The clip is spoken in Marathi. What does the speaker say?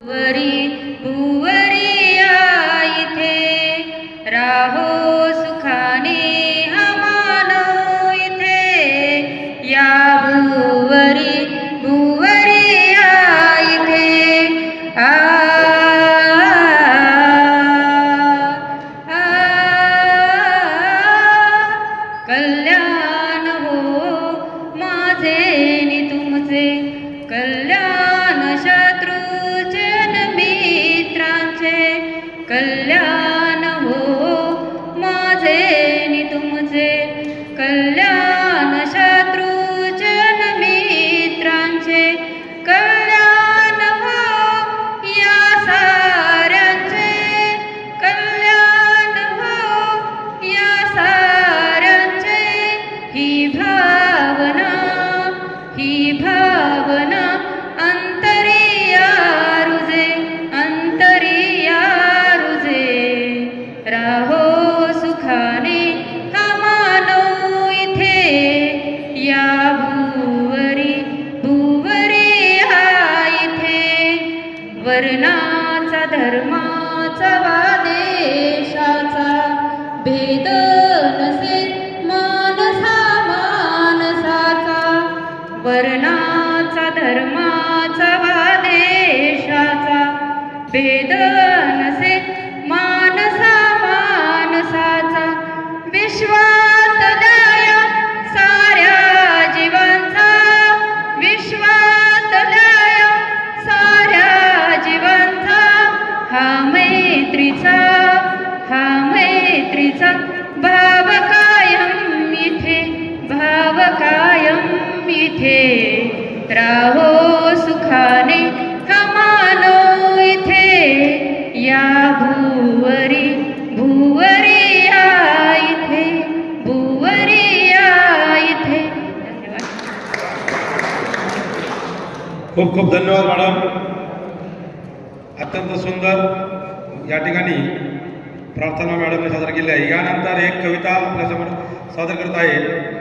भुवरी भुवरी या इथे राहो सुखाने हा मानव इथे या भुवरी भुवरी या इथे कल्याण हो माझे नि तुमचे कल्याण शत्रूचे न मित्रांचे कल्याण हो माझे नि तुमचे कल्याण शत्रूचे न मित्रांचे कल्याण हो या साऱ्यांचे कल्याण हो या साऱ्यांचे ही भावना अंतरिया रुजे राहो सुखाने हा मानव इथे या भुवरी भुवरी हा इथे वर्णाचा धर्माचा वा देशाचा भेद नसे मानसा मानसाचा वर्णाचा धर्माचा वा देशाचा भेद नसे मानसा मानसाचा विश्वातल्या साऱ्या जीवांचा विश्वातल्या साऱ्या जीवांचा हा मैत्रीचा भाव कायम इथे राहो सुखाने हा मानव इथे या भुवरी भुवरी या इथे भुवरी या इथे. धन्यवाद. खूप खूप धन्यवाद मॅडम. अत्यंत सुंदर या ठिकाणी प्रार्थना मॅडमने सादर केली आहे. यानंतर एक कविता आपल्यासमोर सादर करत आहे